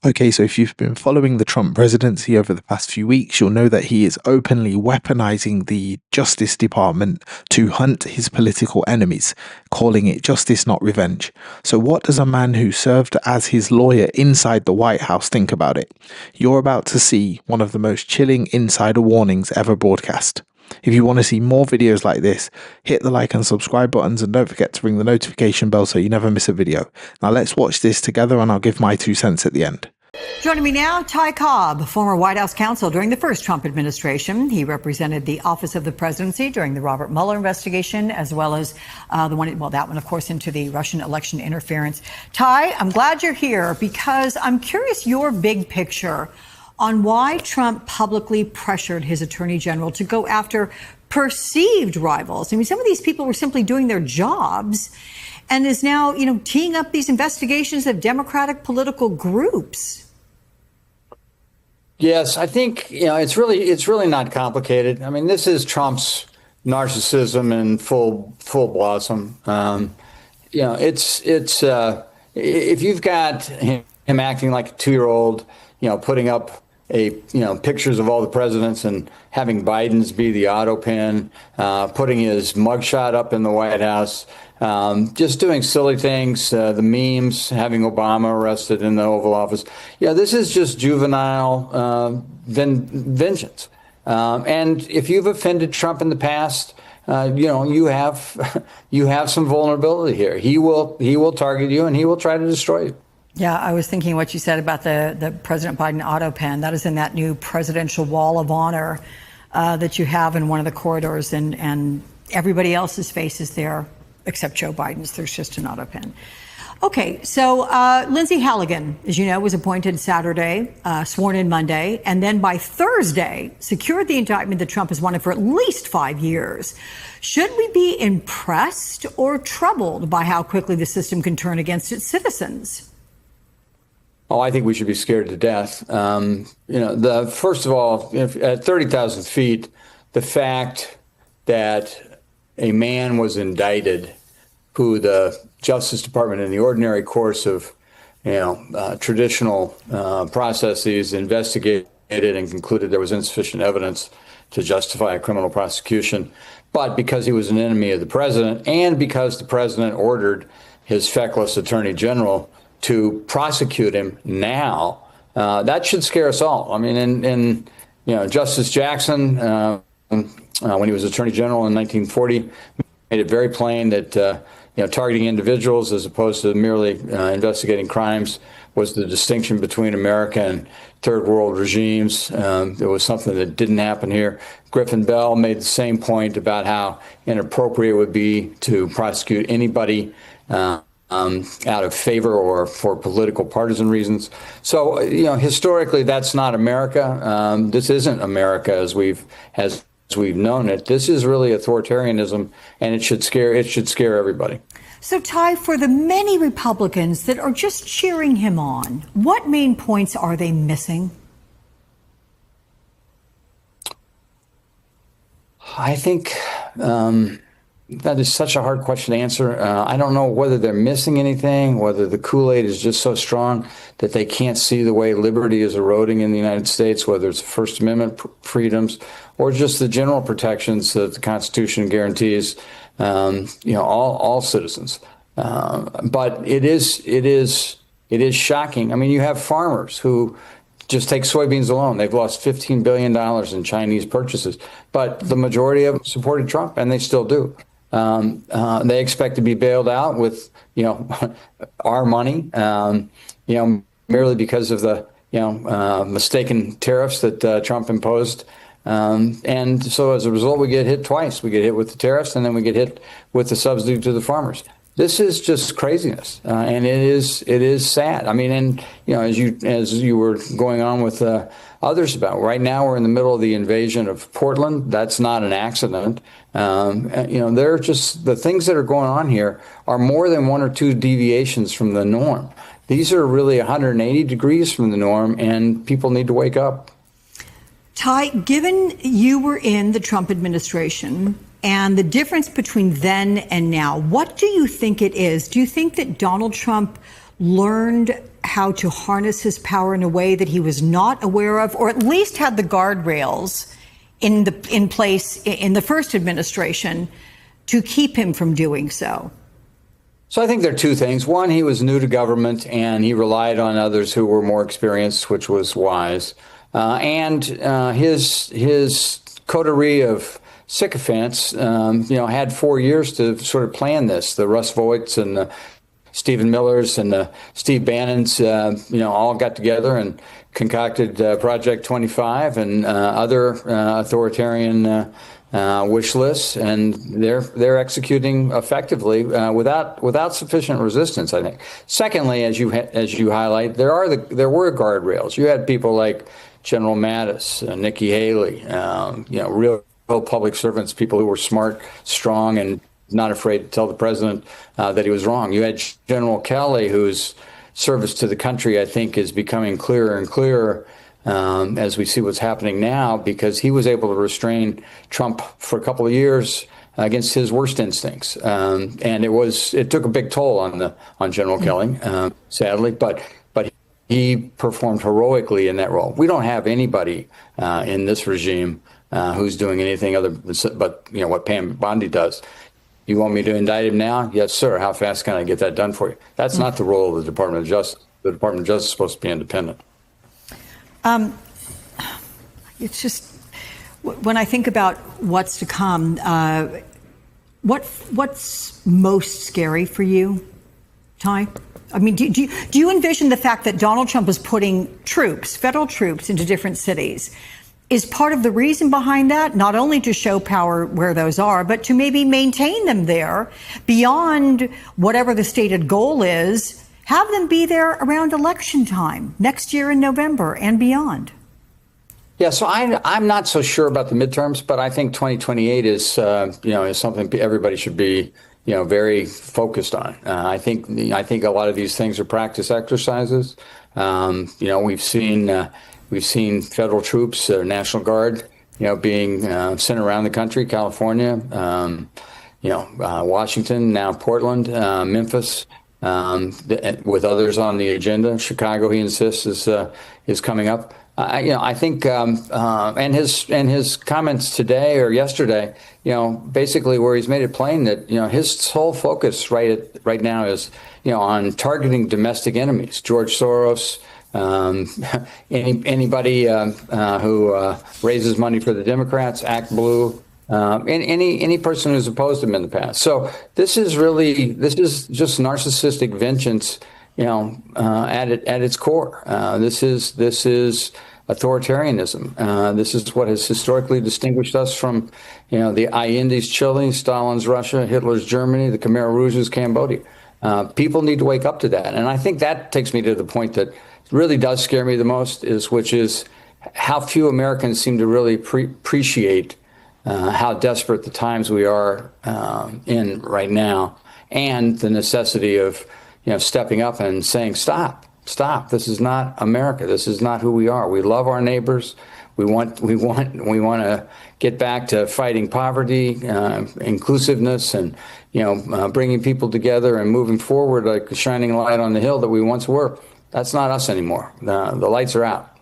Okay, so if you've been following the Trump presidency over the past few weeks, you'll know that he is openly weaponizing the Justice Department to hunt his political enemies, calling it justice, not revenge. So what does a man who served as his lawyer inside the White House think about it? You're about to see one of the most chilling insider warnings ever broadcast. If you want to see more videos like this, hit the like and subscribe buttons and don't forget to ring the notification bell so you never miss a video. Now let's watch this together and I'll give my 2 cents at the end. Joining me now, Cobb, former White House counsel during the first Trump administration. He represented the Office of the Presidency during the Robert Mueller investigation, as well as that one, of course, into the Russian election interference. I'm glad you're here because I'm curious your big picture on why Trump publicly pressured his attorney general to go after perceived rivals. I mean, some of these people were simply doing their jobs and is now, teeing up these investigations of Democratic political groups. Yes, I think, it's really not complicated. I mean, this is Trump's narcissism in full blossom. If you've got him acting like a 2-year-old, putting up pictures of all the presidents and having Biden's be the auto pin, putting his mugshot up in the White House, just doing silly things, the memes, having Obama arrested in the Oval Office. Yeah, this is just juvenile vengeance. And if you've offended Trump in the past, you have some vulnerability here. He will target you and he will try to destroy you. Yeah, I was thinking what you said about the President Biden auto pen. That is in that new presidential wall of honor that you have in one of the corridors, and everybody else's face is there except Joe Biden's. There's just an auto pen. Okay, so Lindsey Halligan, as you know, was appointed Saturday, sworn in Monday, and then by Thursday secured the indictment that Trump has wanted for at least 5 years. Should we be impressed or troubled by how quickly the system can turn against its citizens? Oh, I think we should be scared to death. First of all, at 30,000 feet, the fact that a man was indicted who the Justice Department, in the ordinary course of, traditional processes, investigated and concluded there was insufficient evidence to justify a criminal prosecution. But because he was an enemy of the president and because the president ordered his feckless attorney general to prosecute him now, that should scare us all. I mean, and Justice Jackson, when he was Attorney General in 1940, made it very plain that targeting individuals as opposed to merely investigating crimes was the distinction between America and third world regimes. There was something that didn't happen here. Griffin Bell made the same point about how inappropriate it would be to prosecute anybody out of favor or for political partisan reasons. So, historically, that's not America. This isn't America as we've known it. This is really authoritarianism, and it should scare everybody. So, for the many Republicans that are just cheering him on, what main points are they missing? I think that is such a hard question to answer. I don't know whether they're missing anything, whether the Kool-Aid is just so strong that they can't see the way liberty is eroding in the United States, whether it's First Amendment freedoms or just the general protections that the Constitution guarantees, all citizens. But it is shocking. I mean, you have farmers who just take soybeans alone. They've lost $15 billion in Chinese purchases, but the majority of them supported Trump, and they still do. They expect to be bailed out with, our money, merely because of the, mistaken tariffs that Trump imposed. And so as a result, we get hit twice. We get hit with the tariffs, and then we get hit with the subsidy to the farmers. This is just craziness, and it is sad. I mean, and as you were going on with others about, right now we're in the middle of the invasion of Portland. That's not an accident. They're just, the things that are going on here are more than 1 or 2 deviations from the norm. These are really 180 degrees from the norm, and people need to wake up. Given you were in the Trump administration, and the difference between then and now, what do you think it is? Do you think that Donald Trump learned how to harness his power in a way that he was not aware of, or at least had the guardrails in place in the first administration to keep him from doing so? So I think there are two things. One, he was new to government and he relied on others who were more experienced, which was wise. And his coterie of sycophants, had 4 years to sort of plan this. The Russ Voigts and the Stephen Millers and the Steve Bannons, all got together and concocted Project 25 and other authoritarian wish lists, and they're executing effectively without sufficient resistance, I think. Secondly, as you highlight, there were guardrails. You had people like General Mattis, Nikki Haley, real public servants, people who were smart, strong, and not afraid to tell the president that he was wrong. You had General Kelly, whose service to the country, I think, is becoming clearer and clearer as we see what's happening now, because he was able to restrain Trump for a couple of years against his worst instincts, and it took a big toll on General Kelly, sadly, but he performed heroically in that role. We don't have anybody in this regime who's doing anything other but what Pam Bondi does. You want me to indict him now? Yes, sir. How fast can I get that done for you? That's not the role of the Department of Justice. The Department of Justice is supposed to be independent. It's just, when I think about what's to come, what's most scary for you, Ty? I mean, do you envision the fact that Donald Trump is putting federal troops into different cities? Is part of the reason behind that not only to show power where those are, but to maybe maintain them there beyond whatever the stated goal is, have them be there around election time next year in November and beyond? Yeah, so I'm not so sure about the midterms, but I think 2028 is something everybody should be very focused on. I think a lot of these things are practice exercises. We've seen federal troops, National Guard, being sent around the country, California, Washington, now Portland, Memphis, with others on the agenda. Chicago, he insists, is coming up. I think, and his comments today or yesterday, basically where he's made it plain that his sole focus right now is on targeting domestic enemies, George Soros. Anybody who raises money for the Democrats, Act Blue, any person who's opposed him in the past. So this is just narcissistic vengeance, at its core. This is authoritarianism. This is what has historically distinguished us from, the Allende's Chile, Stalin's Russia, Hitler's Germany, the Khmer Rouge's Cambodia. People need to wake up to that, and I think that takes me to the point that really does scare me the most, which is how few Americans seem to really appreciate how desperate the times we are in right now, and the necessity of stepping up and saying, stop. This is not America. This is not who we are. We love our neighbors. We want to get back to fighting poverty, inclusiveness, and bringing people together and moving forward like a shining light on the hill that we once were. That's not us anymore. The lights are out.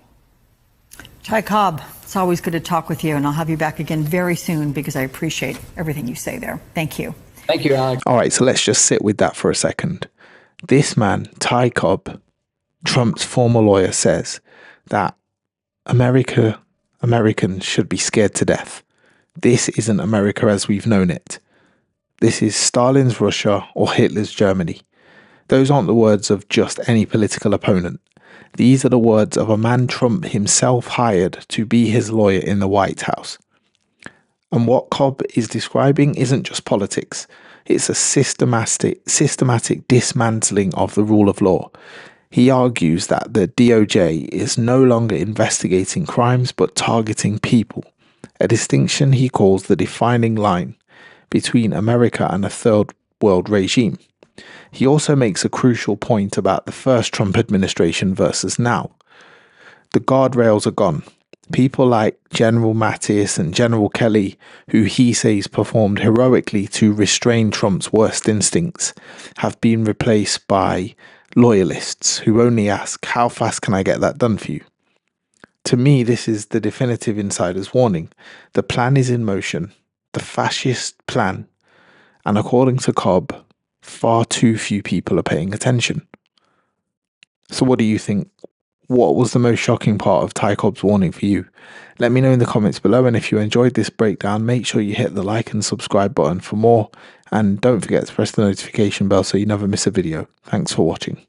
Ty Cobb, it's always good to talk with you, and I'll have you back again very soon because I appreciate everything you say there. Thank you. Thank you, Alex. All right, so let's just sit with that for a second. This man, Ty Cobb, Trump's former lawyer, says that Americans should be scared to death. This isn't America as we've known it. This is Stalin's Russia or Hitler's Germany. Those aren't the words of just any political opponent. These are the words of a man Trump himself hired to be his lawyer in the White House. And what Cobb is describing isn't just politics. It's a systematic dismantling of the rule of law. He argues that the DOJ is no longer investigating crimes but targeting people, a distinction he calls the defining line between America and a third world regime. He also makes a crucial point about the first Trump administration versus now. The guardrails are gone. People like General Mattis and General Kelly, who he says performed heroically to restrain Trump's worst instincts, have been replaced by loyalists who only ask, how fast can I get that done for you? To me, this is the definitive insider's warning. The plan is in motion, the fascist plan, and according to Cobb, far too few people are paying attention. So what do you think? What was the most shocking part of Ty Cobb's warning for you? Let me know in the comments below, and if you enjoyed this breakdown, make sure you hit the like and subscribe button for more, and don't forget to press the notification bell so you never miss a video. Thanks for watching.